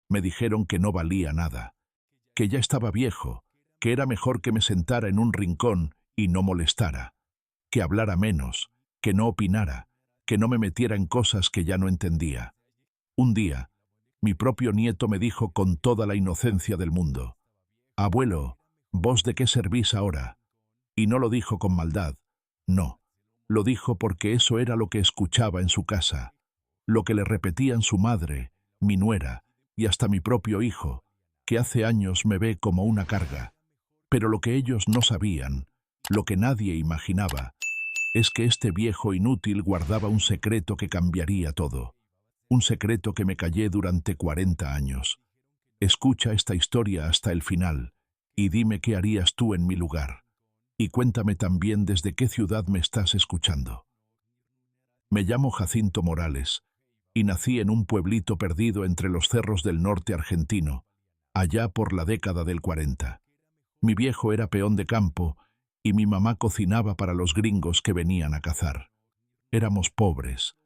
Me dijeron que no valía nada, que ya estaba viejo, que era mejor que me sentara en un rincón y no molestara, que hablara menos, que no opinara, que no me metiera en cosas que ya no entendía. Un día, mi propio nieto me dijo con toda la inocencia del mundo: «Abuelo, ¿vos de qué servís ahora?». Y no lo dijo con maldad, no, lo dijo porque eso era lo que escuchaba en su casa, lo que le repetían su madre, mi nuera y hasta mi propio hijo, que hace años me ve como una carga. Pero lo que ellos no sabían, lo que nadie imaginaba, es que este viejo inútil guardaba un secreto que cambiaría todo. Un secreto que me callé durante 40 años. Escucha esta historia hasta el final y dime qué harías tú en mi lugar. Y cuéntame también desde qué ciudad me estás escuchando. Me llamo Jacinto Morales y nací en un pueblito perdido entre los cerros del norte argentino, allá por la década del 40. Mi viejo era peón de campo y mi mamá cocinaba para los gringos que venían a cazar. Éramos pobres,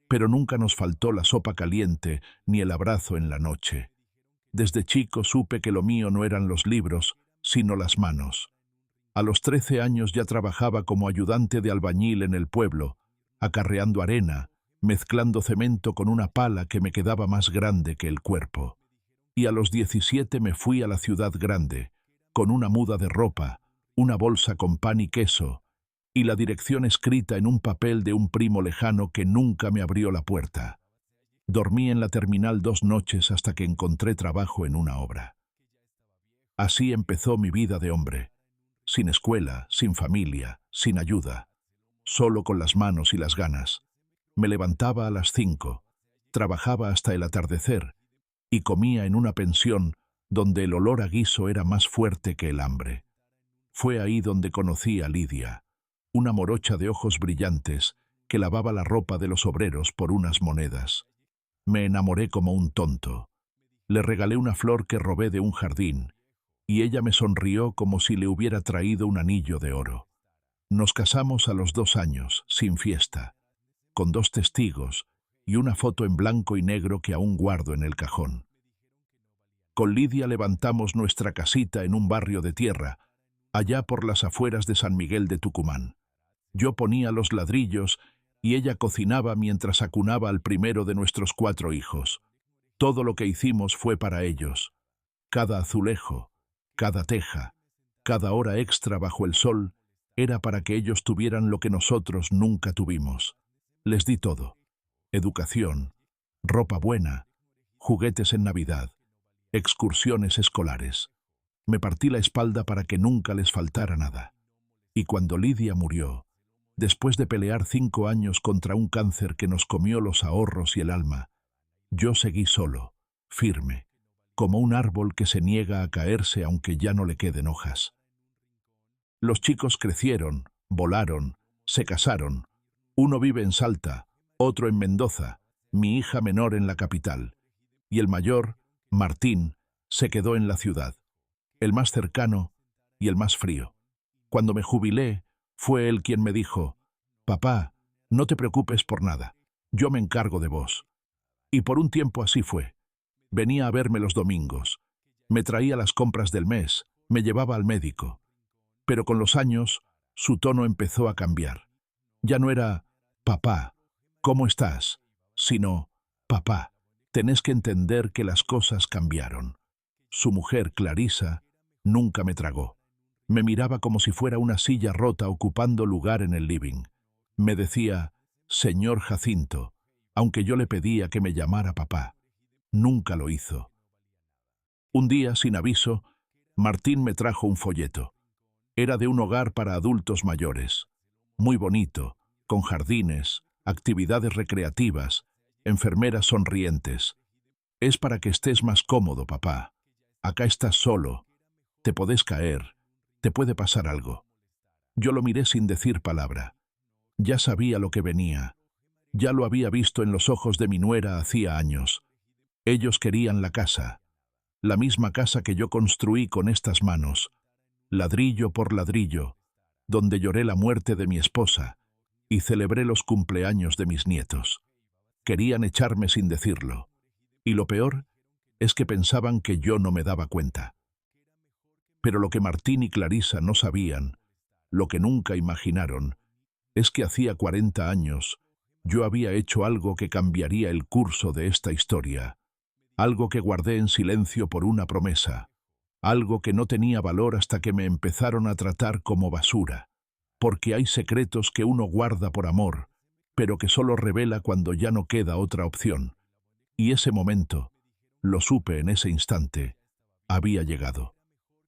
pero nunca nos faltó la sopa caliente ni el abrazo en la noche. Desde chico supe que lo mío no eran los libros, sino las manos. A los 13 años ya trabajaba como ayudante de albañil en el pueblo, acarreando arena, mezclando cemento con una pala que me quedaba más grande que el cuerpo. Y a los 17 me fui a la ciudad grande, con una muda de ropa, una bolsa con pan y queso, y la dirección escrita en un papel de un primo lejano que nunca me abrió la puerta. Dormí en la terminal 2 noches hasta que encontré trabajo en una obra. Así empezó mi vida de hombre, sin escuela, sin familia, sin ayuda, solo con las manos y las ganas. Me levantaba a las 5, trabajaba hasta el atardecer y comía en una pensión donde el olor a guiso era más fuerte que el hambre. Fue ahí donde conocí a Lidia, una morocha de ojos brillantes que lavaba la ropa de los obreros por unas monedas. Me enamoré como un tonto. Le regalé una flor que robé de un jardín, y ella me sonrió como si le hubiera traído un anillo de oro. Nos casamos a los 2 años, sin fiesta, con 2 testigos y una foto en blanco y negro que aún guardo en el cajón. Con Lidia levantamos nuestra casita en un barrio de tierra, allá por las afueras de San Miguel de Tucumán. Yo ponía los ladrillos y ella cocinaba mientras acunaba al primero de nuestros 4 hijos. Todo lo que hicimos fue para ellos. Cada azulejo, cada teja, cada hora extra bajo el sol, era para que ellos tuvieran lo que nosotros nunca tuvimos. Les di todo: educación, ropa buena, juguetes en Navidad, excursiones escolares. Me partí la espalda para que nunca les faltara nada. Y cuando Lidia murió, después de pelear 5 años contra un cáncer que nos comió los ahorros y el alma, yo seguí solo, firme, como un árbol que se niega a caerse aunque ya no le queden hojas. Los chicos crecieron, volaron, se casaron. Uno vive en Salta, otro en Mendoza, mi hija menor en la capital. Y el mayor, Martín, se quedó en la ciudad, el más cercano y el más frío. Cuando me jubilé, fue él quien me dijo: «Papá, no te preocupes por nada, yo me encargo de vos». Y por un tiempo así fue. Venía a verme los domingos, me traía las compras del mes, me llevaba al médico. Pero con los años, su tono empezó a cambiar. Ya no era «Papá, ¿cómo estás?», sino «Papá, tenés que entender que las cosas cambiaron». Su mujer, Clarisa, nunca me tragó. Me miraba como si fuera una silla rota ocupando lugar en el living. Me decía «Señor Jacinto», aunque yo le pedía que me llamara papá. Nunca lo hizo. Un día, sin aviso, Martín me trajo un folleto. Era de un hogar para adultos mayores. Muy bonito, con jardines, actividades recreativas, enfermeras sonrientes. «Es para que estés más cómodo, papá. Acá estás solo. Te podés caer. Te puede pasar algo». Yo lo miré sin decir palabra. Ya sabía lo que venía. Ya lo había visto en los ojos de mi nuera hacía años. Ellos querían la casa. La misma casa que yo construí con estas manos, ladrillo por ladrillo, donde lloré la muerte de mi esposa y celebré los cumpleaños de mis nietos. Querían echarme sin decirlo. Y lo peor es que pensaban que yo no me daba cuenta. Pero lo que Martín y Clarisa no sabían, lo que nunca imaginaron, es que hacía 40 años yo había hecho algo que cambiaría el curso de esta historia, algo que guardé en silencio por una promesa, algo que no tenía valor hasta que me empezaron a tratar como basura, porque hay secretos que uno guarda por amor, pero que solo revela cuando ya no queda otra opción. Y ese momento, lo supe en ese instante, había llegado.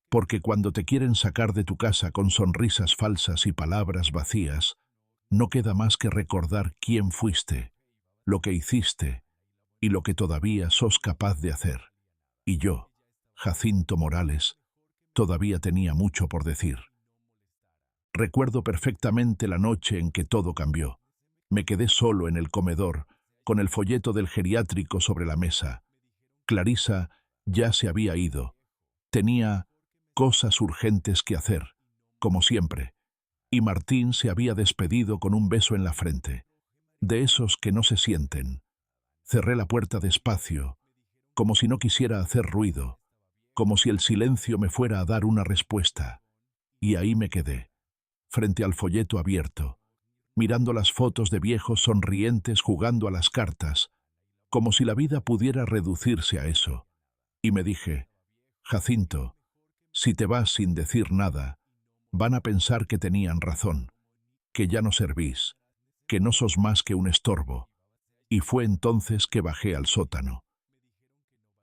Porque cuando te quieren sacar de tu casa con sonrisas falsas y palabras vacías, no queda más que recordar quién fuiste, lo que hiciste y lo que todavía sos capaz de hacer. Y yo, Jacinto Morales, todavía tenía mucho por decir. Recuerdo perfectamente la noche en que todo cambió. Me quedé solo en el comedor, con el folleto del geriátrico sobre la mesa. Clarisa ya se había ido. Tenía cosas urgentes que hacer, como siempre, y Martín se había despedido con un beso en la frente, de esos que no se sienten. Cerré la puerta despacio, como si no quisiera hacer ruido, como si el silencio me fuera a dar una respuesta, y ahí me quedé, frente al folleto abierto, mirando las fotos de viejos sonrientes jugando a las cartas, como si la vida pudiera reducirse a eso, y me dije, Jacinto, si te vas sin decir nada, van a pensar que tenían razón, que ya no servís, que no sos más que un estorbo. Y fue entonces que bajé al sótano.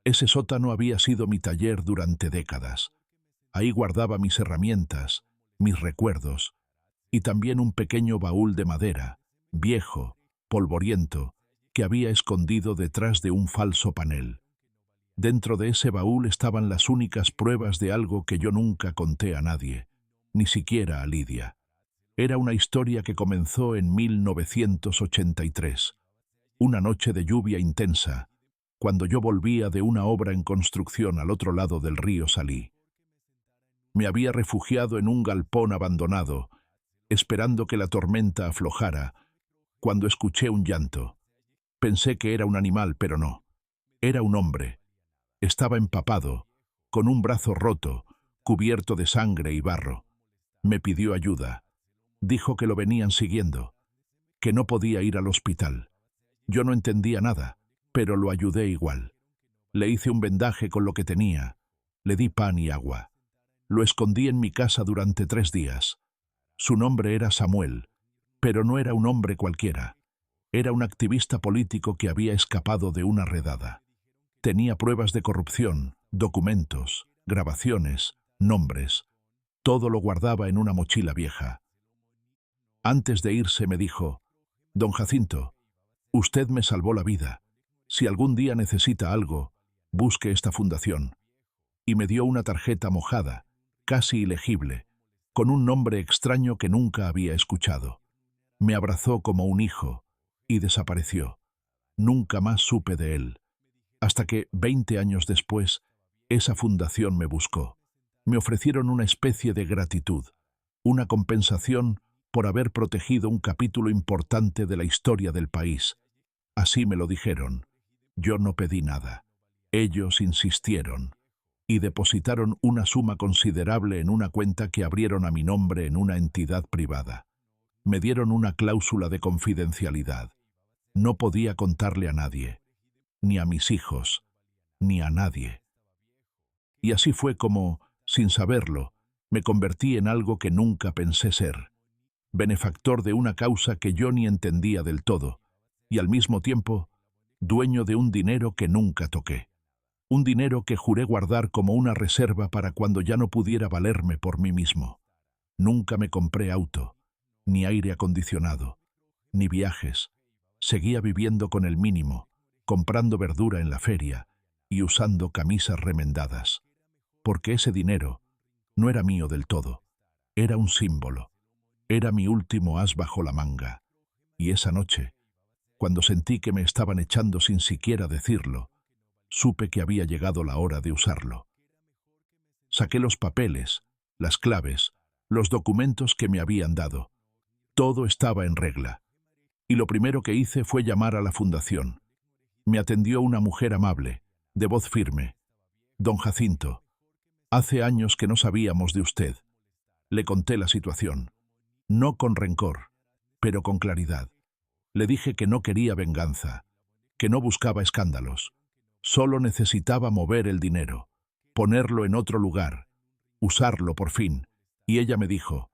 Ese sótano había sido mi taller durante décadas. Ahí guardaba mis herramientas, mis recuerdos, y también un pequeño baúl de madera, viejo, polvoriento, que había escondido detrás de un falso panel. Dentro de ese baúl estaban las únicas pruebas de algo que yo nunca conté a nadie, ni siquiera a Lidia. Era una historia que comenzó en 1983, una noche de lluvia intensa, cuando yo volvía de una obra en construcción al otro lado del río Salí. Me había refugiado en un galpón abandonado, esperando que la tormenta aflojara, cuando escuché un llanto. Pensé que era un animal, pero no. Era un hombre. Estaba empapado, con un brazo roto, cubierto de sangre y barro. Me pidió ayuda. Dijo que lo venían siguiendo, que no podía ir al hospital. Yo no entendía nada, pero lo ayudé igual. Le hice un vendaje con lo que tenía. Le di pan y agua. Lo escondí en mi casa durante 3 días. Su nombre era Samuel, pero no era un hombre cualquiera. Era un activista político que había escapado de una redada. Tenía pruebas de corrupción, documentos, grabaciones, nombres. Todo lo guardaba en una mochila vieja. Antes de irse me dijo, «Don Jacinto, usted me salvó la vida. Si algún día necesita algo, busque esta fundación». Y me dio una tarjeta mojada, casi ilegible, con un nombre extraño que nunca había escuchado. Me abrazó como un hijo y desapareció. Nunca más supe de él. Hasta que, 20 años después, esa fundación me buscó. Me ofrecieron una especie de gratitud, una compensación por haber protegido un capítulo importante de la historia del país. Así me lo dijeron. Yo no pedí nada. Ellos insistieron y depositaron una suma considerable en una cuenta que abrieron a mi nombre en una entidad privada. Me dieron una cláusula de confidencialidad. No podía contarle a nadie, ni a mis hijos, ni a nadie. Y así fue como, sin saberlo, me convertí en algo que nunca pensé ser, benefactor de una causa que yo ni entendía del todo, y al mismo tiempo, dueño de un dinero que nunca toqué. Un dinero que juré guardar como una reserva para cuando ya no pudiera valerme por mí mismo. Nunca me compré auto, ni aire acondicionado, ni viajes. Seguía viviendo con el mínimo, comprando verdura en la feria y usando camisas remendadas. Porque ese dinero no era mío del todo, era un símbolo, era mi último as bajo la manga. Y esa noche, cuando sentí que me estaban echando sin siquiera decirlo, supe que había llegado la hora de usarlo. Saqué los papeles, las claves, los documentos que me habían dado. Todo estaba en regla. Y lo primero que hice fue llamar a la fundación. Me atendió una mujer amable, de voz firme: «Don Jacinto, hace años que no sabíamos de usted». Le conté la situación, no con rencor, pero con claridad. Le dije que no quería venganza, que no buscaba escándalos. Solo necesitaba mover el dinero, ponerlo en otro lugar, usarlo por fin. Y ella me dijo: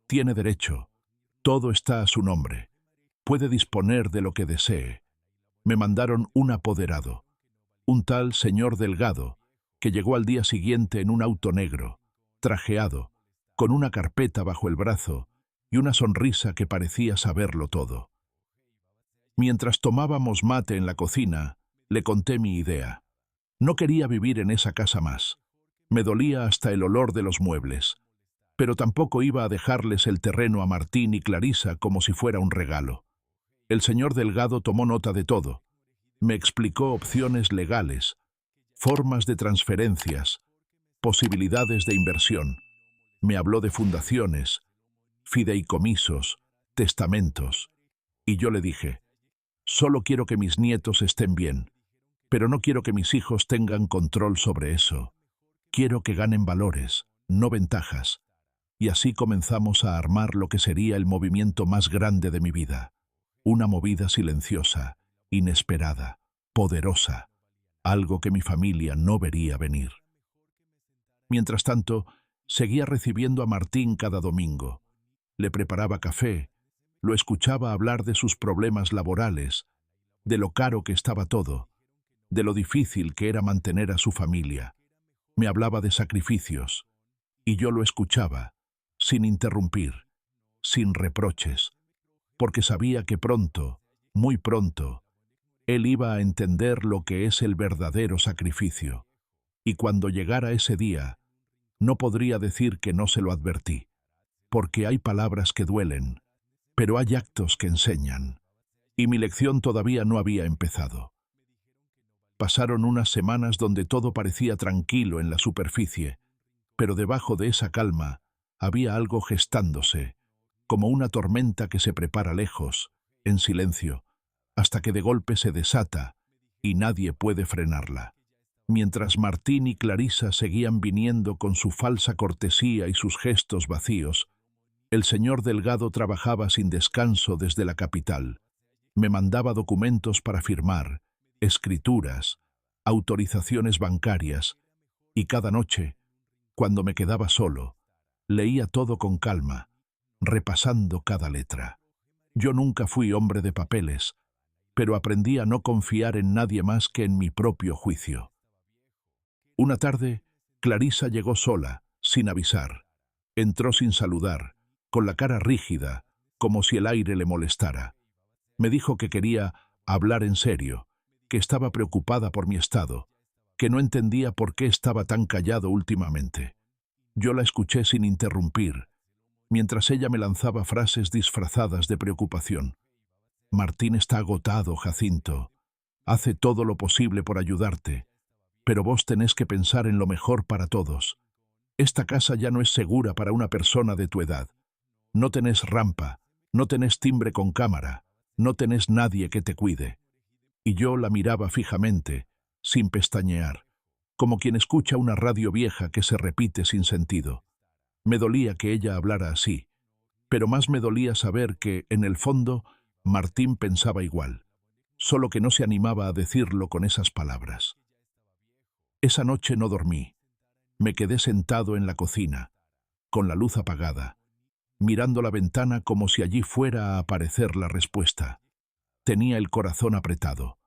«Tiene derecho, todo está a su nombre, puede disponer de lo que desee». Me mandaron un apoderado, un tal señor Delgado, que llegó al día siguiente en un auto negro, trajeado, con una carpeta bajo el brazo y una sonrisa que parecía saberlo todo. Mientras tomábamos mate en la cocina, le conté mi idea. No quería vivir en esa casa más. Me dolía hasta el olor de los muebles. Pero tampoco iba a dejarles el terreno a Martín y Clarisa como si fuera un regalo. El señor Delgado tomó nota de todo. Me explicó opciones legales, formas de transferencias, posibilidades de inversión. Me habló de fundaciones, fideicomisos, testamentos. Y yo le dije: «Solo quiero que mis nietos estén bien, pero no quiero que mis hijos tengan control sobre eso. Quiero que ganen valores, no ventajas». Y así comenzamos a armar lo que sería el movimiento más grande de mi vida. Una movida silenciosa, inesperada, poderosa, algo que mi familia no vería venir. Mientras tanto, seguía recibiendo a Martín cada domingo. Le preparaba café, lo escuchaba hablar de sus problemas laborales, de lo caro que estaba todo, de lo difícil que era mantener a su familia. Me hablaba de sacrificios, y yo lo escuchaba, sin interrumpir, sin reproches, porque sabía que pronto, muy pronto, él iba a entender lo que es el verdadero sacrificio, y cuando llegara ese día, no podría decir que no se lo advertí, porque hay palabras que duelen, pero hay actos que enseñan, y mi lección todavía no había empezado. Pasaron unas semanas donde todo parecía tranquilo en la superficie, pero debajo de esa calma había algo gestándose, como una tormenta que se prepara lejos, en silencio, hasta que de golpe se desata y nadie puede frenarla. Mientras Martín y Clarisa seguían viniendo con su falsa cortesía y sus gestos vacíos, el señor Delgado trabajaba sin descanso desde la capital. Me mandaba documentos para firmar, escrituras, autorizaciones bancarias, y cada noche, cuando me quedaba solo, leía todo con calma, repasando cada letra. Yo nunca fui hombre de papeles, pero aprendí a no confiar en nadie más que en mi propio juicio. Una tarde, Clarisa llegó sola, sin avisar. Entró sin saludar, con la cara rígida, como si el aire le molestara. Me dijo que quería hablar en serio, que estaba preocupada por mi estado, que no entendía por qué estaba tan callado últimamente. Yo la escuché sin interrumpir, mientras ella me lanzaba frases disfrazadas de preocupación. «Martín está agotado, Jacinto. Hace todo lo posible por ayudarte, pero vos tenés que pensar en lo mejor para todos. Esta casa ya no es segura para una persona de tu edad. No tenés rampa, no tenés timbre con cámara, no tenés nadie que te cuide». Y yo la miraba fijamente, sin pestañear, como quien escucha una radio vieja que se repite sin sentido. Me dolía que ella hablara así, pero más me dolía saber que, en el fondo, Martín pensaba igual, solo que no se animaba a decirlo con esas palabras. Esa noche no dormí. Me quedé sentado en la cocina, con la luz apagada, mirando la ventana como si allí fuera a aparecer la respuesta. Tenía el corazón apretado,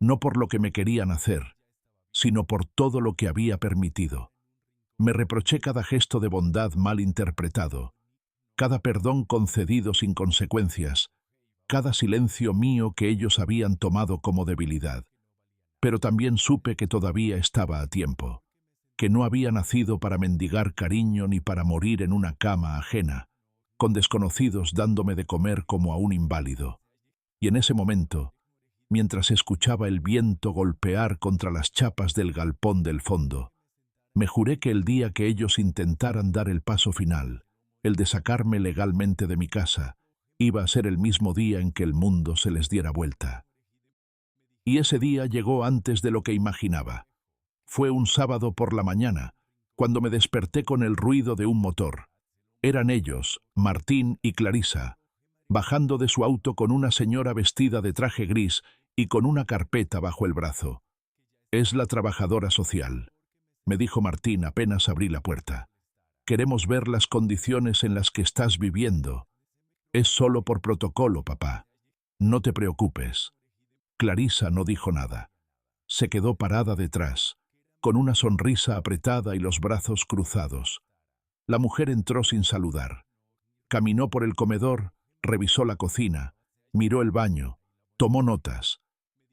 no por lo que me querían hacer, sino por todo lo que había permitido. Me reproché cada gesto de bondad mal interpretado, cada perdón concedido sin consecuencias, cada silencio mío que ellos habían tomado como debilidad. Pero también supe que todavía estaba a tiempo, que no había nacido para mendigar cariño ni para morir en una cama ajena, con desconocidos dándome de comer como a un inválido. Y en ese momento, mientras escuchaba el viento golpear contra las chapas del galpón del fondo, me juré que el día que ellos intentaran dar el paso final, el de sacarme legalmente de mi casa, iba a ser el mismo día en que el mundo se les diera vuelta. Y ese día llegó antes de lo que imaginaba. Fue un sábado por la mañana, cuando me desperté con el ruido de un motor. Eran ellos, Martín y Clarisa, bajando de su auto con una señora vestida de traje gris y con una carpeta bajo el brazo. «Es la trabajadora social», me dijo Martín apenas abrí la puerta. «Queremos ver las condiciones en las que estás viviendo. Es solo por protocolo, papá. No te preocupes». Clarisa no dijo nada. Se quedó parada detrás, con una sonrisa apretada y los brazos cruzados. La mujer entró sin saludar. Caminó por el comedor, revisó la cocina, miró el baño, tomó notas.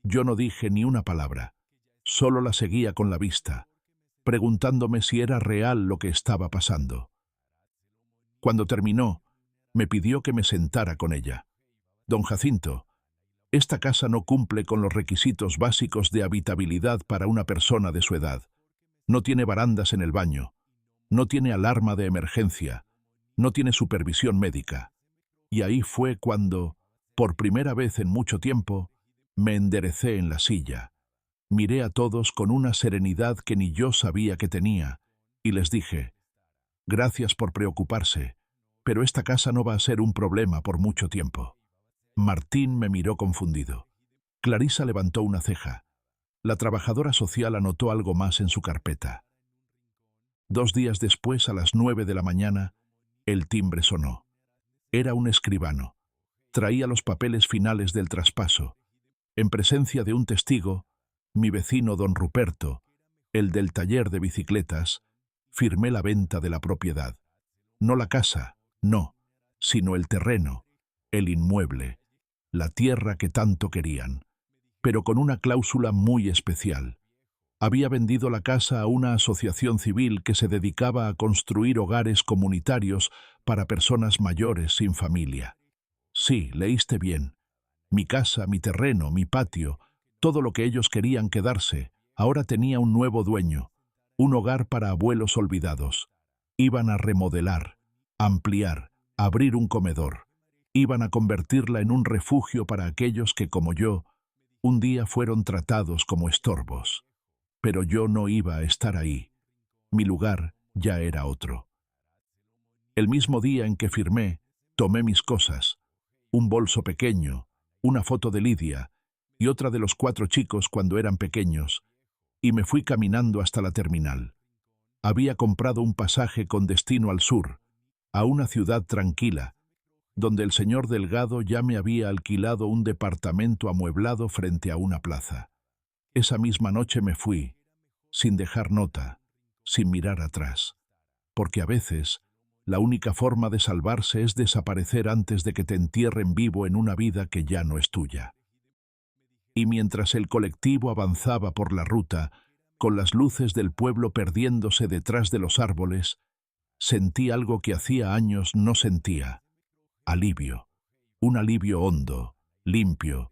Yo no dije ni una palabra, solo la seguía con la vista, preguntándome si era real lo que estaba pasando. Cuando terminó, me pidió que me sentara con ella. «Don Jacinto, esta casa no cumple con los requisitos básicos de habitabilidad para una persona de su edad. No tiene barandas en el baño, no tiene alarma de emergencia, no tiene supervisión médica». Y ahí fue cuando, por primera vez en mucho tiempo, me enderecé en la silla. Miré a todos con una serenidad que ni yo sabía que tenía, y les dije: «Gracias por preocuparse, pero esta casa no va a ser un problema por mucho tiempo». Martín me miró confundido. Clarisa levantó una ceja. La trabajadora social anotó algo más en su carpeta. 2 días después, a las 9 de la mañana, el timbre sonó. Era un escribano. Traía los papeles finales del traspaso. En presencia de un testigo, mi vecino don Ruperto, el del taller de bicicletas, firmé la venta de la propiedad. No la casa, no, sino el terreno, el inmueble, la tierra que tanto querían, pero con una cláusula muy especial. Había vendido la casa a una asociación civil que se dedicaba a construir hogares comunitarios para personas mayores sin familia. Sí, leíste bien. Mi casa, mi terreno, mi patio, todo lo que ellos querían quedarse, ahora tenía un nuevo dueño, un hogar para abuelos olvidados. Iban a remodelar, ampliar, abrir un comedor. Iban a convertirla en un refugio para aquellos que, como yo, un día fueron tratados como estorbos. Pero yo no iba a estar ahí. Mi lugar ya era otro. El mismo día en que firmé, tomé mis cosas, un bolso pequeño, una foto de Lidia y otra de los 4 chicos cuando eran pequeños, y me fui caminando hasta la terminal. Había comprado un pasaje con destino al sur, a una ciudad tranquila, donde el señor Delgado ya me había alquilado un departamento amueblado frente a una plaza. Esa misma noche me fui, sin dejar nota, sin mirar atrás, porque a veces la única forma de salvarse es desaparecer antes de que te entierren vivo en una vida que ya no es tuya. Y mientras el colectivo avanzaba por la ruta, con las luces del pueblo perdiéndose detrás de los árboles, sentí algo que hacía años no sentía. Alivio. Un alivio hondo, limpio,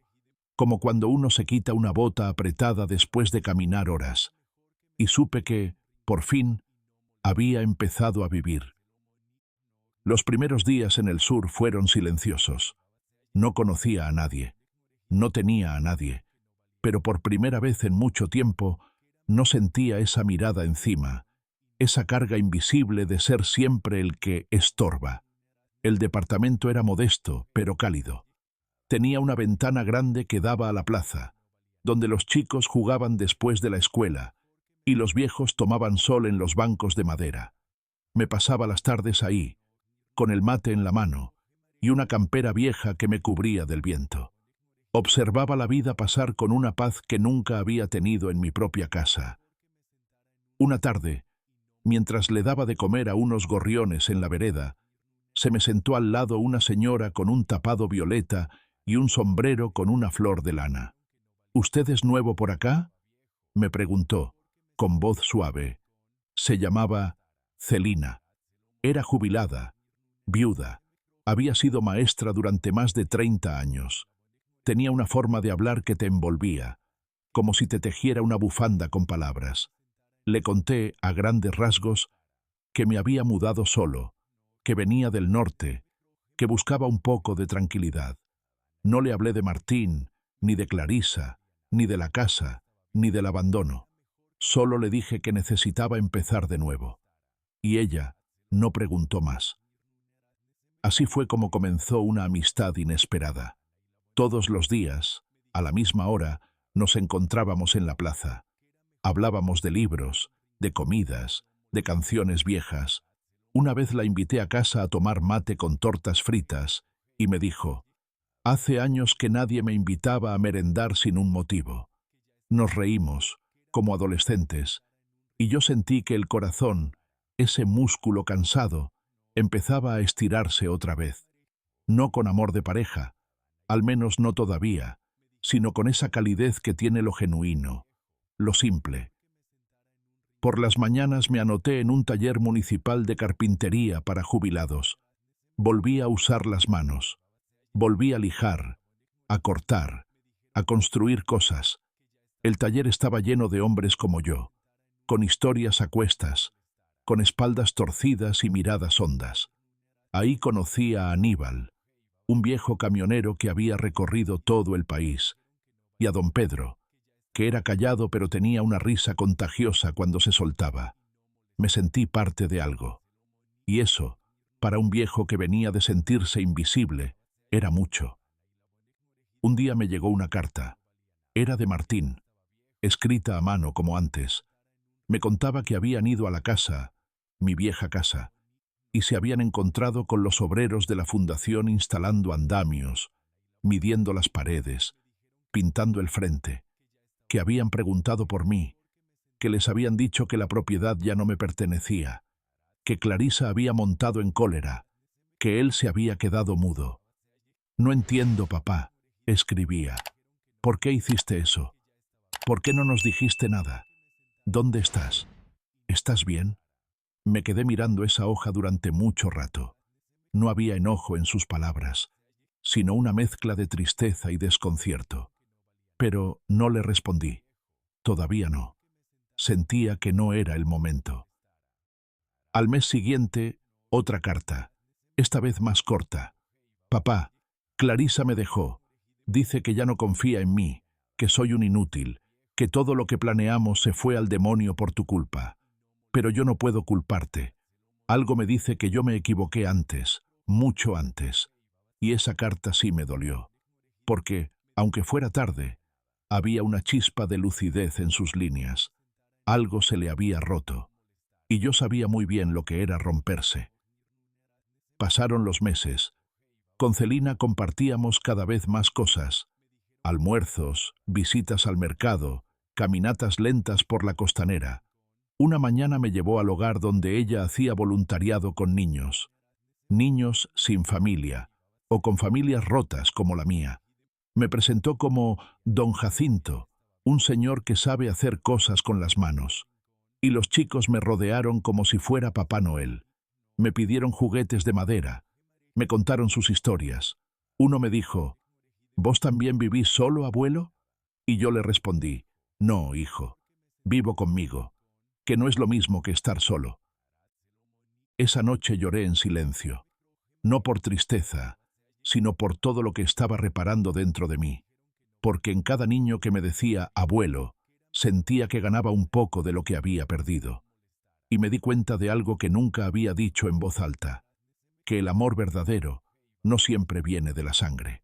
como cuando uno se quita una bota apretada después de caminar horas. Y supe que, por fin, había empezado a vivir. Los primeros días en el sur fueron silenciosos. No conocía a nadie, no tenía a nadie, pero por primera vez en mucho tiempo no sentía esa mirada encima, esa carga invisible de ser siempre el que estorba. El departamento era modesto, pero cálido. Tenía una ventana grande que daba a la plaza, donde los chicos jugaban después de la escuela, y los viejos tomaban sol en los bancos de madera. Me pasaba las tardes ahí, con el mate en la mano, y una campera vieja que me cubría del viento. Observaba la vida pasar con una paz que nunca había tenido en mi propia casa. Una tarde, mientras le daba de comer a unos gorriones en la vereda, se me sentó al lado una señora con un tapado violeta y un sombrero con una flor de lana. «¿Usted es nuevo por acá?», me preguntó, con voz suave. Se llamaba Celina. Era jubilada, viuda. Había sido maestra durante más de 30 años. Tenía una forma de hablar que te envolvía, como si te tejiera una bufanda con palabras. Le conté, a grandes rasgos, que me había mudado solo, que venía del norte, que buscaba un poco de tranquilidad. No le hablé de Martín, ni de Clarisa, ni de la casa, ni del abandono. Solo le dije que necesitaba empezar de nuevo. Y ella no preguntó más. Así fue como comenzó una amistad inesperada. Todos los días, a la misma hora, nos encontrábamos en la plaza. Hablábamos de libros, de comidas, de canciones viejas. Una vez la invité a casa a tomar mate con tortas fritas y me dijo: «Hace años que nadie me invitaba a merendar sin un motivo». Nos reímos, como adolescentes, y yo sentí que el corazón, ese músculo cansado, empezaba a estirarse otra vez. No con amor de pareja, al menos no todavía, sino con esa calidez que tiene lo genuino, lo simple. Por las mañanas me anoté en un taller municipal de carpintería para jubilados. Volví a usar las manos. Volví a lijar, a cortar, a construir cosas. El taller estaba lleno de hombres como yo, con historias a cuestas, con espaldas torcidas y miradas hondas. Ahí conocí a Aníbal, un viejo camionero que había recorrido todo el país, y a don Pedro, que era callado pero tenía una risa contagiosa cuando se soltaba. Me sentí parte de algo. Y eso, para un viejo que venía de sentirse invisible, era mucho. Un día me llegó una carta. Era de Martín, escrita a mano como antes. Me contaba que habían ido a la casa, mi vieja casa, y se habían encontrado con los obreros de la fundación instalando andamios, midiendo las paredes, pintando el frente, que habían preguntado por mí, que les habían dicho que la propiedad ya no me pertenecía, que Clarisa había montado en cólera, que él se había quedado mudo. «No entiendo, papá», escribía. «¿Por qué hiciste eso? ¿Por qué no nos dijiste nada? ¿Dónde estás? ¿Estás bien?» Me quedé mirando esa hoja durante mucho rato. No había enojo en sus palabras, sino una mezcla de tristeza y desconcierto. Pero no le respondí. Todavía no. Sentía que no era el momento. Al mes siguiente, otra carta, esta vez más corta. «Papá, Clarisa me dejó. Dice que ya no confía en mí, que soy un inútil, que todo lo que planeamos se fue al demonio por tu culpa. Pero yo no puedo culparte. Algo me dice que yo me equivoqué antes, mucho antes. Y esa carta sí me dolió. Porque, aunque fuera tarde, había una chispa de lucidez en sus líneas. Algo se le había roto. Y yo sabía muy bien lo que era romperse. Pasaron los meses. Con Celina compartíamos cada vez más cosas. Almuerzos, visitas al mercado, caminatas lentas por la costanera. Una mañana me llevó al hogar donde ella hacía voluntariado con niños. Niños sin familia, o con familias rotas como la mía. Me presentó como don Jacinto, un señor que sabe hacer cosas con las manos. Y los chicos me rodearon como si fuera Papá Noel. Me pidieron juguetes de madera. Me contaron sus historias. Uno me dijo: «¿Vos también vivís solo, abuelo?» Y yo le respondí: «No, hijo, vivo conmigo, que no es lo mismo que estar solo». Esa noche lloré en silencio, no por tristeza, sino por todo lo que estaba reparando dentro de mí, porque en cada niño que me decía «abuelo», sentía que ganaba un poco de lo que había perdido. Y me di cuenta de algo que nunca había dicho en voz alta, que el amor verdadero no siempre viene de la sangre.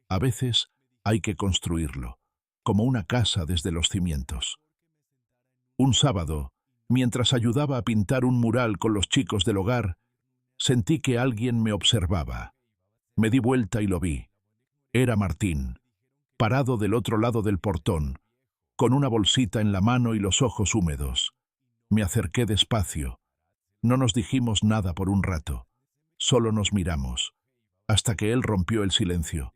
A veces hay que construirlo, como una casa desde los cimientos. Un sábado, mientras ayudaba a pintar un mural con los chicos del hogar, sentí que alguien me observaba. Me di vuelta y lo vi. Era Martín, parado del otro lado del portón, con una bolsita en la mano y los ojos húmedos. Me acerqué despacio. No nos dijimos nada por un rato. Solo nos miramos, hasta que él rompió el silencio.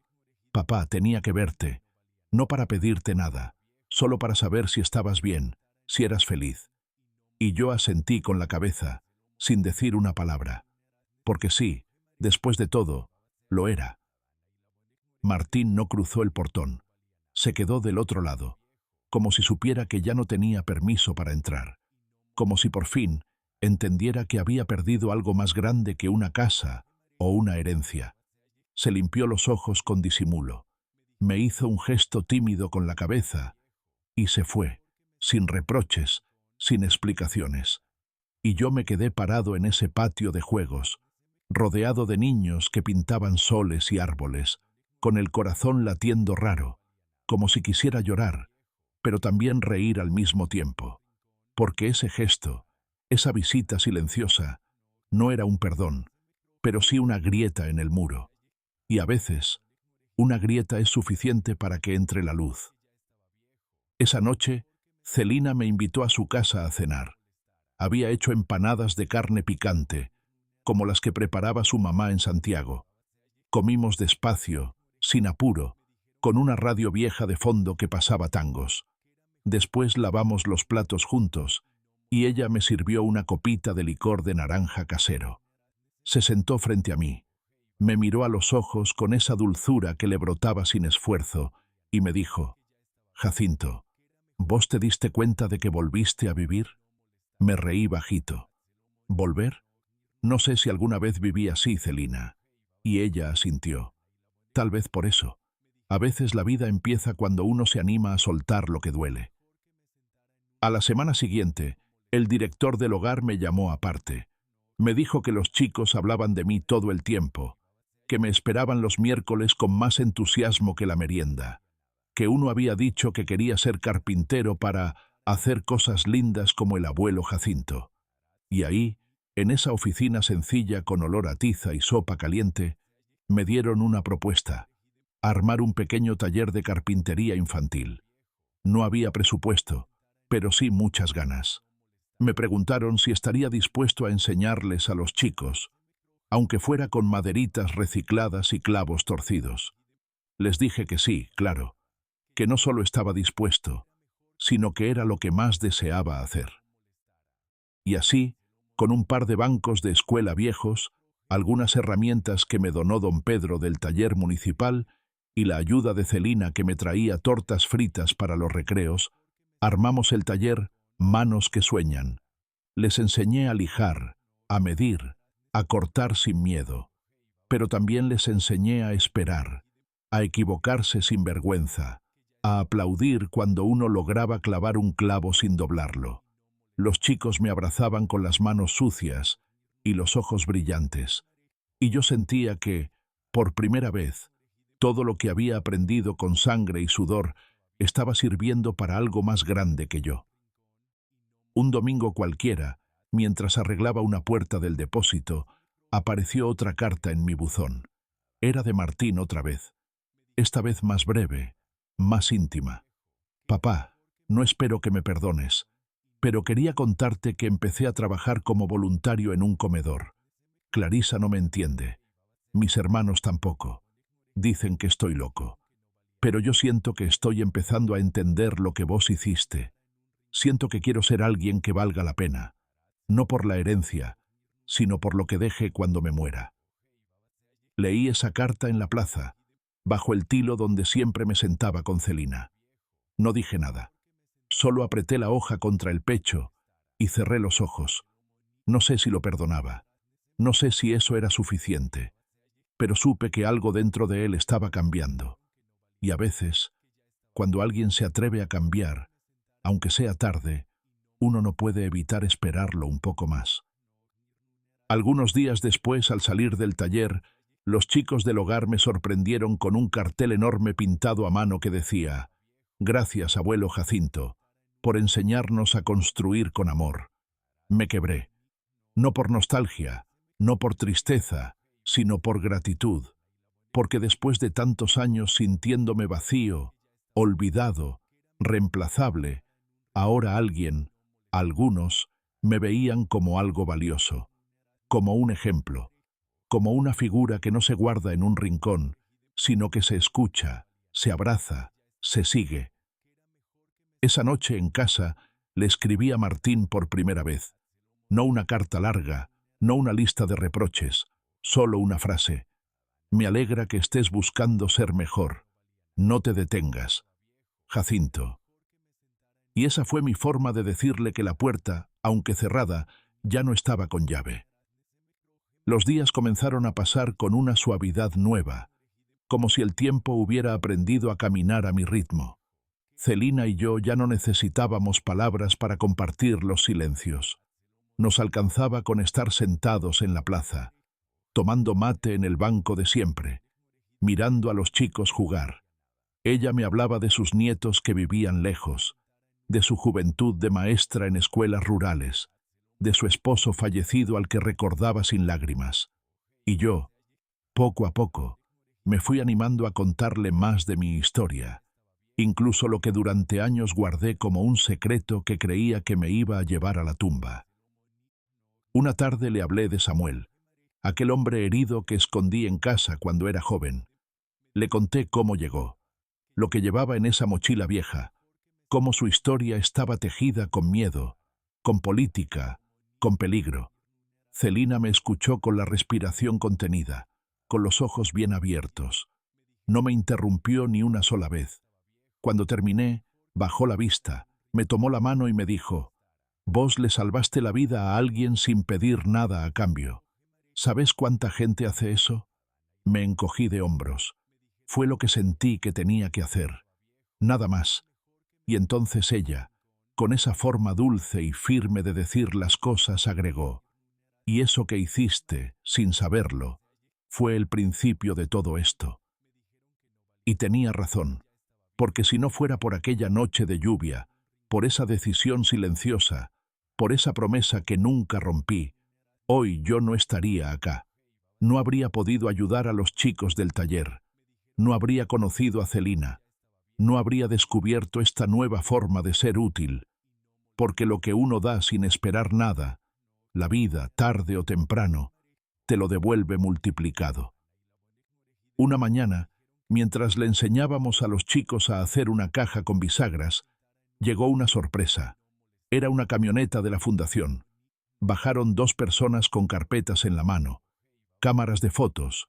«Papá, tenía que verte, no para pedirte nada, solo para saber si estabas bien, si eras feliz». Y yo asentí con la cabeza, sin decir una palabra. Porque sí, después de todo, lo era. Martín no cruzó el portón. Se quedó del otro lado, como si supiera que ya no tenía permiso para entrar. Como si por fin entendiera que había perdido algo más grande que una casa o una herencia. Se limpió los ojos con disimulo. Me hizo un gesto tímido con la cabeza y se fue, sin reproches, sin explicaciones. Y yo me quedé parado en ese patio de juegos, rodeado de niños que pintaban soles y árboles, con el corazón latiendo raro, como si quisiera llorar, pero también reír al mismo tiempo. Porque ese gesto, esa visita silenciosa, no era un perdón, pero sí una grieta en el muro. Y a veces, una grieta es suficiente para que entre la luz. Esa noche, Celina me invitó a su casa a cenar. Había hecho empanadas de carne picante, como las que preparaba su mamá en Santiago. Comimos despacio, sin apuro, con una radio vieja de fondo que pasaba tangos. Después lavamos los platos juntos, y ella me sirvió una copita de licor de naranja casero. Se sentó frente a mí, me miró a los ojos con esa dulzura que le brotaba sin esfuerzo, y me dijo: «Jacinto, ¿vos te diste cuenta de que volviste a vivir?» Me reí bajito. ¿Volver? No sé si alguna vez viví así, Celina. Y ella asintió. Tal vez por eso. A veces la vida empieza cuando uno se anima a soltar lo que duele. A la semana siguiente, el director del hogar me llamó aparte. Me dijo que los chicos hablaban de mí todo el tiempo, que me esperaban los miércoles con más entusiasmo que la merienda, que uno había dicho que quería ser carpintero para hacer cosas lindas como el abuelo Jacinto. Y ahí, en esa oficina sencilla con olor a tiza y sopa caliente, me dieron una propuesta: armar un pequeño taller de carpintería infantil. No había presupuesto, pero sí muchas ganas. Me preguntaron si estaría dispuesto a enseñarles a los chicos, aunque fuera con maderitas recicladas y clavos torcidos. Les dije que sí, claro, que no solo estaba dispuesto, sino que era lo que más deseaba hacer. Y así, con un par de bancos de escuela viejos, algunas herramientas que me donó don Pedro del taller municipal y la ayuda de Celina que me traía tortas fritas para los recreos, armamos el taller Manos que Sueñan. Les enseñé a lijar, a medir, a cortar sin miedo, pero también les enseñé a esperar, a equivocarse sin vergüenza, a aplaudir cuando uno lograba clavar un clavo sin doblarlo. Los chicos me abrazaban con las manos sucias y los ojos brillantes, y yo sentía que, por primera vez, todo lo que había aprendido con sangre y sudor estaba sirviendo para algo más grande que yo. Un domingo cualquiera, mientras arreglaba una puerta del depósito, apareció otra carta en mi buzón. Era de Martín otra vez, esta vez más breve, más íntima. «Papá, no espero que me perdones, pero quería contarte que empecé a trabajar como voluntario en un comedor. Clarisa no me entiende. Mis hermanos tampoco. Dicen que estoy loco. Pero yo siento que estoy empezando a entender lo que vos hiciste. Siento que quiero ser alguien que valga la pena, no por la herencia, sino por lo que deje cuando me muera». Leí esa carta en la plaza, bajo el tilo donde siempre me sentaba con Celina. No dije nada. Solo apreté la hoja contra el pecho y cerré los ojos. No sé si lo perdonaba. No sé si eso era suficiente. Pero supe que algo dentro de él estaba cambiando. Y a veces, cuando alguien se atreve a cambiar, aunque sea tarde, uno no puede evitar esperarlo un poco más. Algunos días después, al salir del taller, los chicos del hogar me sorprendieron con un cartel enorme pintado a mano que decía: «Gracias, abuelo Jacinto, por enseñarnos a construir con amor». Me quebré. No por nostalgia, no por tristeza, sino por gratitud, porque después de tantos años sintiéndome vacío, olvidado, reemplazable, ahora algunos, me veían como algo valioso, como un ejemplo, como una figura que no se guarda en un rincón, sino que se escucha, se abraza, se sigue. Esa noche en casa le escribí a Martín por primera vez. No una carta larga, no una lista de reproches, solo una frase: «Me alegra que estés buscando ser mejor. No te detengas. Jacinto». Y esa fue mi forma de decirle que la puerta, aunque cerrada, ya no estaba con llave. Los días comenzaron a pasar con una suavidad nueva, como si el tiempo hubiera aprendido a caminar a mi ritmo. Celina y yo ya no necesitábamos palabras para compartir los silencios. Nos alcanzaba con estar sentados en la plaza, tomando mate en el banco de siempre, mirando a los chicos jugar. Ella me hablaba de sus nietos que vivían lejos, de su juventud de maestra en escuelas rurales, de su esposo fallecido al que recordaba sin lágrimas. Y yo, poco a poco, me fui animando a contarle más de mi historia, incluso lo que durante años guardé como un secreto que creía que me iba a llevar a la tumba. Una tarde le hablé de Samuel, aquel hombre herido que escondí en casa cuando era joven. Le conté cómo llegó, lo que llevaba en esa mochila vieja, cómo su historia estaba tejida con miedo, con política, con peligro. Celina me escuchó con la respiración contenida, con los ojos bien abiertos. No me interrumpió ni una sola vez. Cuando terminé, bajó la vista, me tomó la mano y me dijo: «Vos le salvaste la vida a alguien sin pedir nada a cambio. ¿Sabes cuánta gente hace eso?» Me encogí de hombros. Fue lo que sentí que tenía que hacer. Nada más. Y entonces ella, con esa forma dulce y firme de decir las cosas, agregó: «Y eso que hiciste, sin saberlo, fue el principio de todo esto». Y tenía razón, porque si no fuera por aquella noche de lluvia, por esa decisión silenciosa, por esa promesa que nunca rompí, hoy yo no estaría acá. No habría podido ayudar a los chicos del taller. No habría conocido a Celina. No habría descubierto esta nueva forma de ser útil. Porque lo que uno da sin esperar nada, la vida, tarde o temprano, te lo devuelve multiplicado. Una mañana, mientras le enseñábamos a los chicos a hacer una caja con bisagras, llegó una sorpresa. Era una camioneta de la fundación. Bajaron 2 personas con carpetas en la mano, cámaras de fotos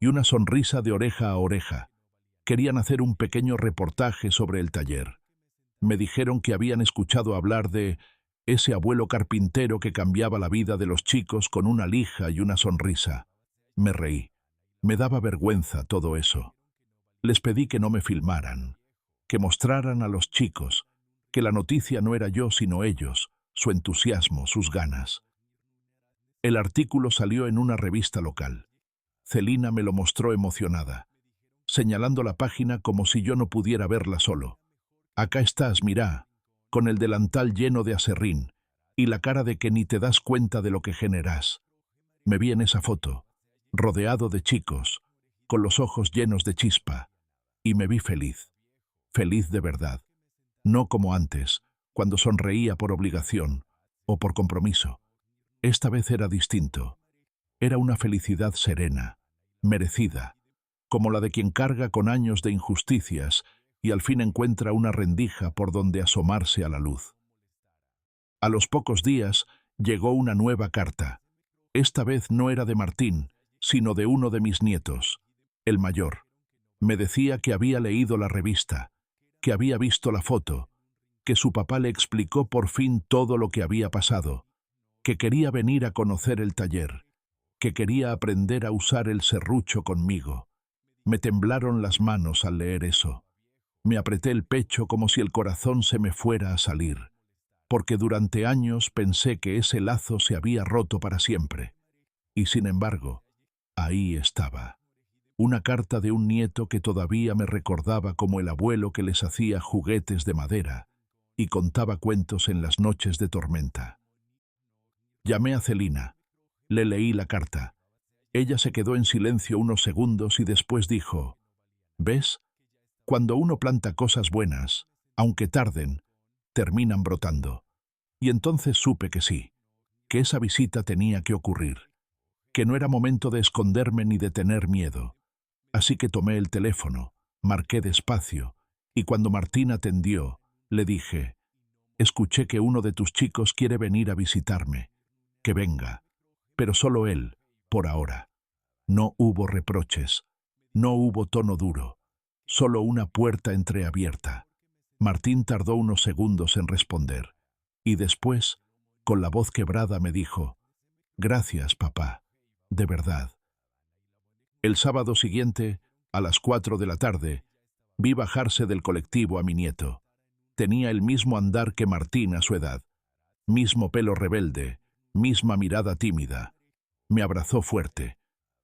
y una sonrisa de oreja a oreja. Querían hacer un pequeño reportaje sobre el taller. Me dijeron que habían escuchado hablar de ese abuelo carpintero que cambiaba la vida de los chicos con una lija y una sonrisa. Me reí. Me daba vergüenza todo eso. Les pedí que no me filmaran, que mostraran a los chicos que la noticia no era yo sino ellos, su entusiasmo, sus ganas. El artículo salió en una revista local. Celina me lo mostró emocionada, señalando la página como si yo no pudiera verla solo. «Acá estás, mirá, con el delantal lleno de aserrín y la cara de que ni te das cuenta de lo que generas». Me vi en esa foto, rodeado de chicos, con los ojos llenos de chispa, y me vi feliz, feliz de verdad, no como antes, cuando sonreía por obligación o por compromiso. Esta vez era distinto. Era una felicidad serena, merecida, como la de quien carga con años de injusticias y al fin encuentra una rendija por donde asomarse a la luz. A los pocos días llegó una nueva carta. Esta vez no era de Martín, sino de uno de mis nietos, el mayor. Me decía que había leído la revista, que había visto la foto, que su papá le explicó por fin todo lo que había pasado, que quería venir a conocer el taller, que quería aprender a usar el serrucho conmigo. Me temblaron las manos al leer eso. Me apreté el pecho como si el corazón se me fuera a salir, porque durante años pensé que ese lazo se había roto para siempre. Y sin embargo, ahí estaba. Una carta de un nieto que todavía me recordaba como el abuelo que les hacía juguetes de madera y contaba cuentos en las noches de tormenta. Llamé a Celina. Le leí la carta. Ella se quedó en silencio unos segundos y después dijo: «¿Ves? Cuando uno planta cosas buenas, aunque tarden, terminan brotando». Y entonces supe que sí, que esa visita tenía que ocurrir, que no era momento de esconderme ni de tener miedo. Así que tomé el teléfono, marqué despacio, y cuando Martín atendió, le dije: «Escuché que uno de tus chicos quiere venir a visitarme. Que venga». Pero solo él, por ahora. No hubo reproches, no hubo tono duro, solo una puerta entreabierta. Martín tardó unos segundos en responder, y después, con la voz quebrada, me dijo: «Gracias, papá, de verdad». El sábado siguiente, a las 4 de la tarde, vi bajarse del colectivo a mi nieto. Tenía el mismo andar que Martín a su edad, mismo pelo rebelde, misma mirada tímida. Me abrazó fuerte.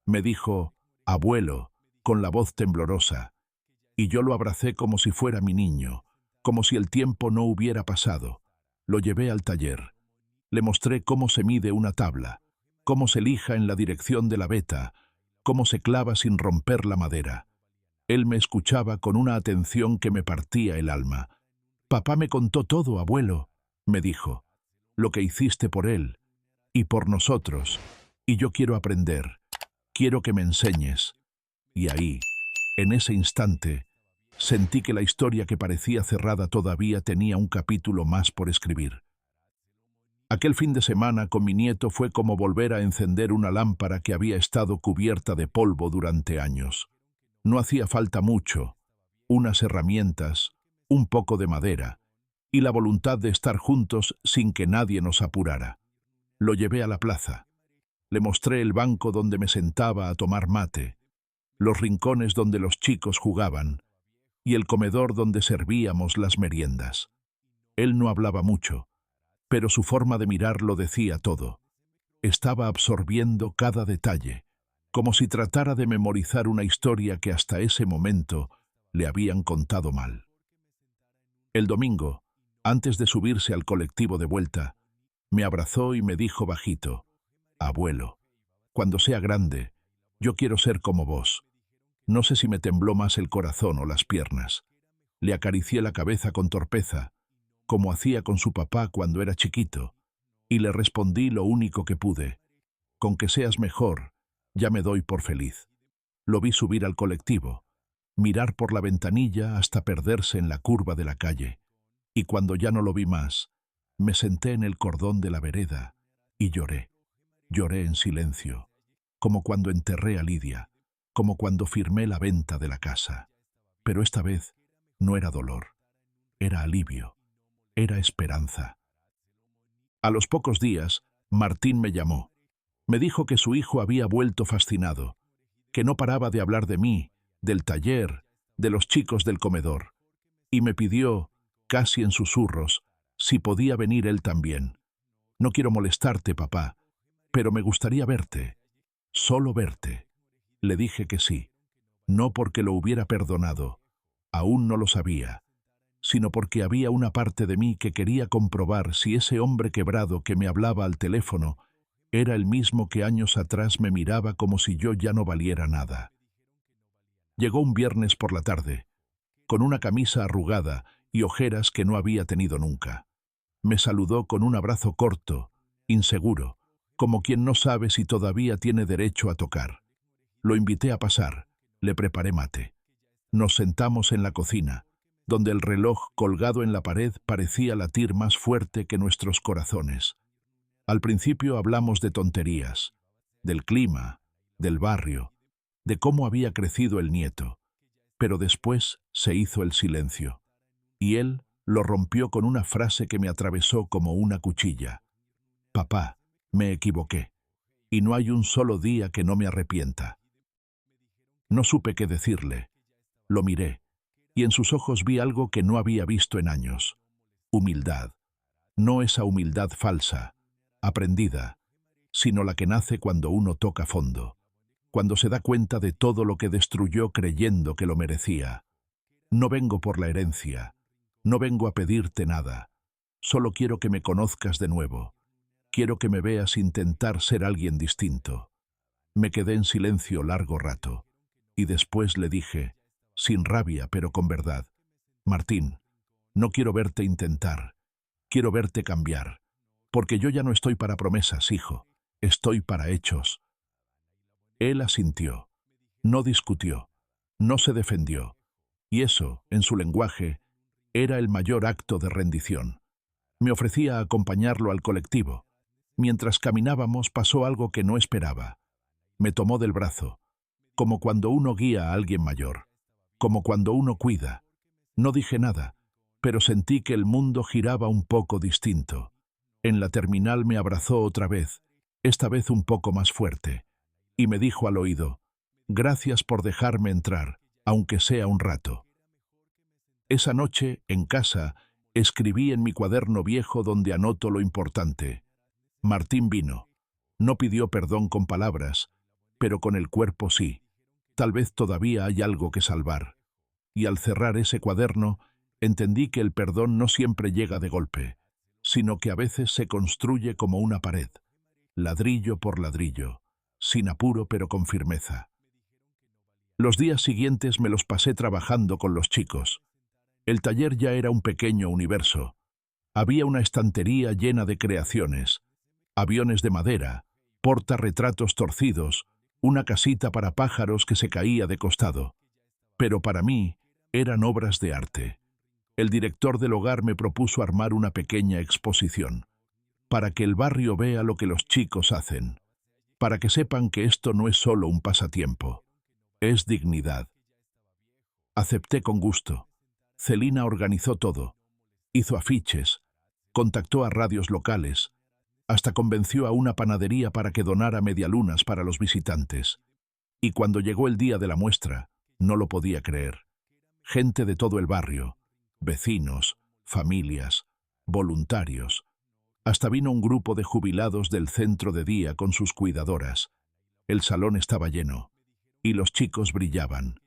Me dijo, «Abuelo», con la voz temblorosa, y yo lo abracé como si fuera mi niño, como si el tiempo no hubiera pasado. Lo llevé al taller. Le mostré cómo se mide una tabla, cómo se lija en la dirección de la veta, cómo se clava sin romper la madera. Él me escuchaba con una atención que me partía el alma. «Papá me contó todo, abuelo», me dijo, «lo que hiciste por él y por nosotros, y yo quiero aprender, quiero que me enseñes». Y ahí, en ese instante, sentí que la historia que parecía cerrada todavía tenía un capítulo más por escribir. Aquel fin de semana con mi nieto fue como volver a encender una lámpara que había estado cubierta de polvo durante años. No hacía falta mucho, unas herramientas, un poco de madera, y la voluntad de estar juntos sin que nadie nos apurara. Lo llevé a la plaza. Le mostré el banco donde me sentaba a tomar mate, los rincones donde los chicos jugaban, y el comedor donde servíamos las meriendas. Él no hablaba mucho, pero su forma de mirar lo decía todo. Estaba absorbiendo cada detalle, como si tratara de memorizar una historia que hasta ese momento le habían contado mal. El domingo, antes de subirse al colectivo de vuelta, me abrazó y me dijo bajito, «Abuelo, cuando sea grande, yo quiero ser como vos». No sé si me tembló más el corazón o las piernas. Le acaricié la cabeza con torpeza, como hacía con su papá cuando era chiquito, y le respondí lo único que pude, «Con que seas mejor, ya me doy por feliz». Lo vi subir al colectivo, mirar por la ventanilla hasta perderse en la curva de la calle, y cuando ya no lo vi más, me senté en el cordón de la vereda y lloré. Lloré en silencio, como cuando enterré a Lidia, como cuando firmé la venta de la casa. Pero esta vez no era dolor, era alivio, era esperanza. A los pocos días, Martín me llamó. Me dijo que su hijo había vuelto fascinado, que no paraba de hablar de mí, del taller, de los chicos del comedor, y me pidió, casi en susurros, si podía venir él también. «No quiero molestarte, papá, pero me gustaría verte, solo verte». Le dije que sí, no porque lo hubiera perdonado, aún no lo sabía, sino porque había una parte de mí que quería comprobar si ese hombre quebrado que me hablaba al teléfono era el mismo que años atrás me miraba como si yo ya no valiera nada. Llegó un viernes por la tarde, con una camisa arrugada y ojeras que no había tenido nunca. Me saludó con un abrazo corto, inseguro, como quien no sabe si todavía tiene derecho a tocar. Lo invité a pasar, le preparé mate. Nos sentamos en la cocina, donde el reloj colgado en la pared parecía latir más fuerte que nuestros corazones. Al principio hablamos de tonterías, del clima, del barrio, de cómo había crecido el nieto, pero después se hizo el silencio, y él lo rompió con una frase que me atravesó como una cuchilla. «Papá, me equivoqué, y no hay un solo día que no me arrepienta». No supe qué decirle. Lo miré, y en sus ojos vi algo que no había visto en años. Humildad. No esa humildad falsa, aprendida, sino la que nace cuando uno toca fondo, cuando se da cuenta de todo lo que destruyó creyendo que lo merecía. «No vengo por la herencia, no vengo a pedirte nada, solo quiero que me conozcas de nuevo, quiero que me veas intentar ser alguien distinto». Me quedé en silencio largo rato. Y después le dije, sin rabia pero con verdad, «Martín, no quiero verte intentar, quiero verte cambiar, porque yo ya no estoy para promesas, hijo, estoy para hechos». Él asintió, no discutió, no se defendió, y eso, en su lenguaje, era el mayor acto de rendición. Me ofrecía acompañarlo al colectivo. Mientras caminábamos pasó algo que no esperaba. Me tomó del brazo, como cuando uno guía a alguien mayor, como cuando uno cuida. No dije nada, pero sentí que el mundo giraba un poco distinto. En la terminal me abrazó otra vez, esta vez un poco más fuerte, y me dijo al oído, «Gracias por dejarme entrar, aunque sea un rato. Esa noche, en casa, escribí en mi cuaderno viejo donde anoto lo importante. Martín vino. No pidió perdón con palabras, pero con el cuerpo sí. Tal vez todavía hay algo que salvar. Y al cerrar ese cuaderno, entendí que el perdón no siempre llega de golpe, sino que a veces se construye como una pared, ladrillo por ladrillo, sin apuro pero con firmeza. Los días siguientes me los pasé trabajando con los chicos. El taller ya era un pequeño universo. Había una estantería llena de creaciones, aviones de madera, portarretratos torcidos, una casita para pájaros que se caía de costado. Pero para mí eran obras de arte. El director del hogar me propuso armar una pequeña exposición, para que el barrio vea lo que los chicos hacen, para que sepan que esto no es solo un pasatiempo, es dignidad. Acepté con gusto. Celina organizó todo, hizo afiches, contactó a radios locales, hasta convenció a una panadería para que donara medialunas para los visitantes. Y cuando llegó el día de la muestra, no lo podía creer. Gente de todo el barrio, vecinos, familias, voluntarios. Hasta vino un grupo de jubilados del centro de día con sus cuidadoras. El salón estaba lleno, y los chicos brillaban.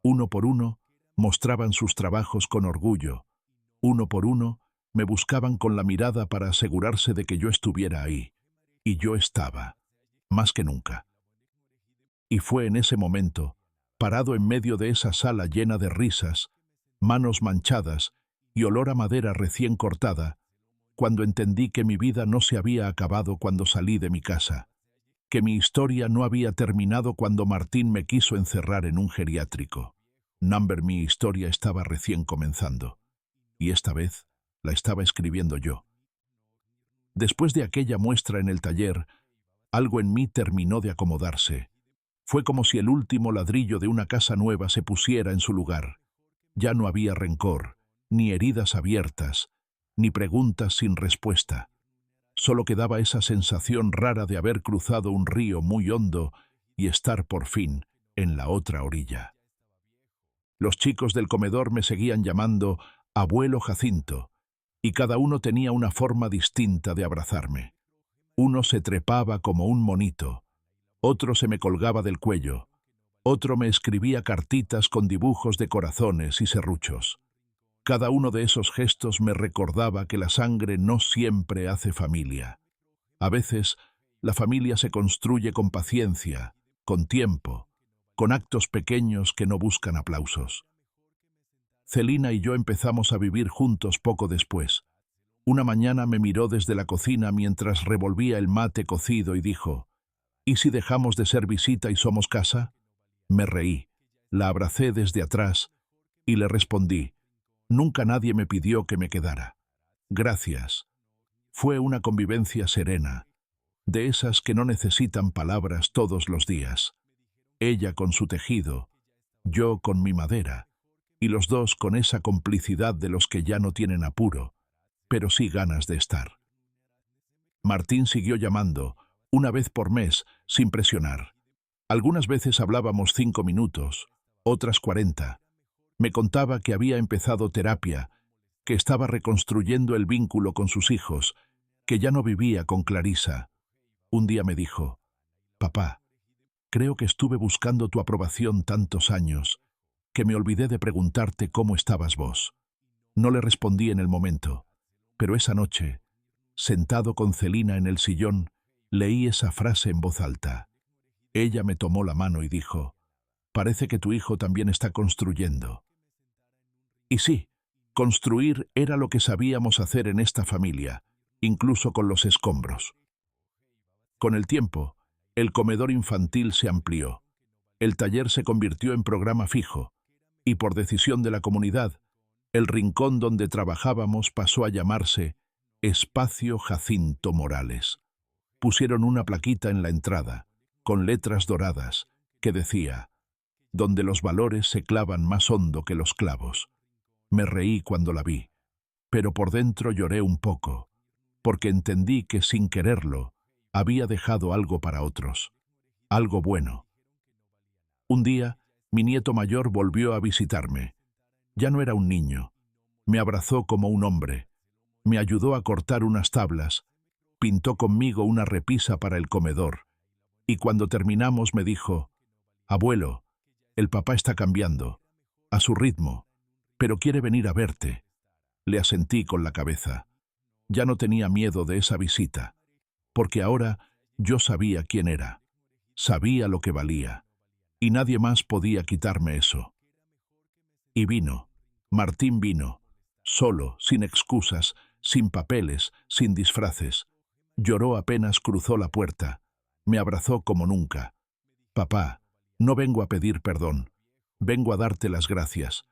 Uno por uno, mostraban sus trabajos con orgullo. Uno por uno, me buscaban con la mirada para asegurarse de que yo estuviera ahí. Y yo estaba, más que nunca. Y fue en ese momento, parado en medio de esa sala llena de risas, manos manchadas y olor a madera recién cortada, cuando entendí que mi vida no se había acabado cuando salí de mi casa, que mi historia no había terminado cuando Martín me quiso encerrar en un geriátrico. Mi historia estaba recién comenzando, y esta vez la estaba escribiendo yo. Después de aquella muestra en el taller, algo en mí terminó de acomodarse. Fue como si el último ladrillo de una casa nueva se pusiera en su lugar. Ya no había rencor, ni heridas abiertas, ni preguntas sin respuesta. Solo quedaba esa sensación rara de haber cruzado un río muy hondo y estar por fin en la otra orilla. Los chicos del comedor me seguían llamando Abuelo Jacinto, y cada uno tenía una forma distinta de abrazarme. Uno se trepaba como un monito, otro se me colgaba del cuello, otro me escribía cartitas con dibujos de corazones y serruchos. Cada uno de esos gestos me recordaba que la sangre no siempre hace familia. A veces, la familia se construye con paciencia, con tiempo, con actos pequeños que no buscan aplausos. Celina y yo empezamos a vivir juntos poco después. Una mañana me miró desde la cocina mientras revolvía el mate cocido y dijo: ¿Y si dejamos de ser visita y somos casa? Me reí, la abracé desde atrás y le respondí: nunca nadie me pidió que me quedara. Gracias. Fue una convivencia serena, de esas que no necesitan palabras todos los días. Ella con su tejido, yo con mi madera, y los dos con esa complicidad de los que ya no tienen apuro, pero sí ganas de estar. Martín siguió llamando, una vez por mes, sin presionar. Algunas veces hablábamos 5 minutos, otras 40. Me contaba que había empezado terapia, que estaba reconstruyendo el vínculo con sus hijos, que ya no vivía con Clarisa. Un día me dijo: papá, creo que estuve buscando tu aprobación tantos años, que me olvidé de preguntarte cómo estabas vos. No le respondí en el momento, pero esa noche, sentado con Celina en el sillón, leí esa frase en voz alta. Ella me tomó la mano y dijo: parece que tu hijo también está construyendo. Y sí, construir era lo que sabíamos hacer en esta familia, incluso con los escombros. Con el tiempo, el comedor infantil se amplió. El taller se convirtió en programa fijo, y por decisión de la comunidad, el rincón donde trabajábamos pasó a llamarse Espacio Jacinto Morales. Pusieron una plaquita en la entrada, con letras doradas, que decía: donde los valores se clavan más hondo que los clavos. Me reí cuando la vi, pero por dentro lloré un poco, porque entendí que sin quererlo había dejado algo para otros, algo bueno. Un día, Mi nieto mayor volvió a visitarme. Ya no era un niño. Me abrazó como un hombre. Me ayudó a cortar unas tablas. Pintó conmigo una repisa para el comedor. Y cuando terminamos me dijo: «Abuelo, el papá está cambiando, a su ritmo, pero quiere venir a verte». Le asentí con la cabeza. Ya no tenía miedo de esa visita, porque ahora yo sabía quién era, sabía lo que valía, y nadie más podía quitarme eso. Y vino, Martín vino, solo, sin excusas, sin papeles, sin disfraces. Lloró apenas cruzó la puerta, me abrazó como nunca. «Papá, no vengo a pedir perdón, vengo a darte las gracias,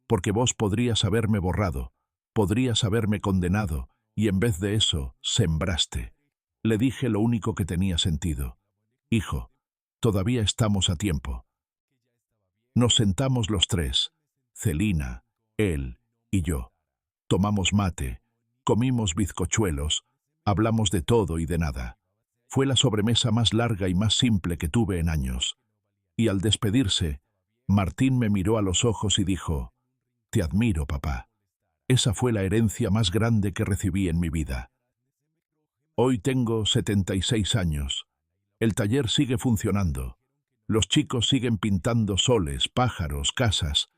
porque vos podrías haberme borrado, podrías haberme condenado, y en vez de eso, sembraste». Le dije lo único que tenía sentido: «Hijo, todavía estamos a tiempo». Nos sentamos los tres, Celina, él y yo. Tomamos mate, comimos bizcochuelos, hablamos de todo y de nada. Fue la sobremesa más larga y más simple que tuve en años. Y al despedirse, Martín me miró a los ojos y dijo: «Te admiro, papá. Esa fue la herencia más grande que recibí en mi vida». Hoy tengo 76 años. El taller sigue funcionando. Los chicos siguen pintando soles, pájaros, casas.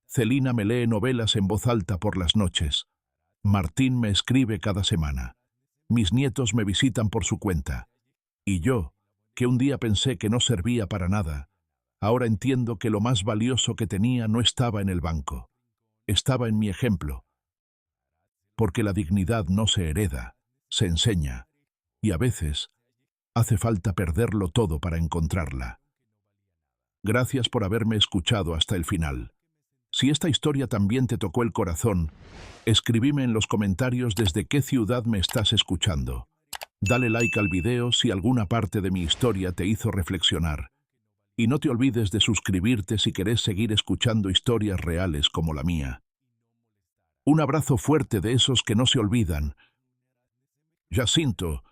Celina me lee novelas en voz alta por las noches. Martín me escribe cada semana. Mis nietos me visitan por su cuenta. Y yo, que un día pensé que no servía para nada, ahora entiendo que lo más valioso que tenía no estaba en el banco. Estaba en mi ejemplo. Porque la dignidad no se hereda, se enseña. Y a veces hace falta perderlo todo para encontrarla. Gracias por haberme escuchado hasta el final. Si esta historia también te tocó el corazón, escribime en los comentarios desde qué ciudad me estás escuchando. Dale like al video si alguna parte de mi historia te hizo reflexionar. Y no te olvides de suscribirte si querés seguir escuchando historias reales como la mía. Un abrazo fuerte de esos que no se olvidan. Jacinto,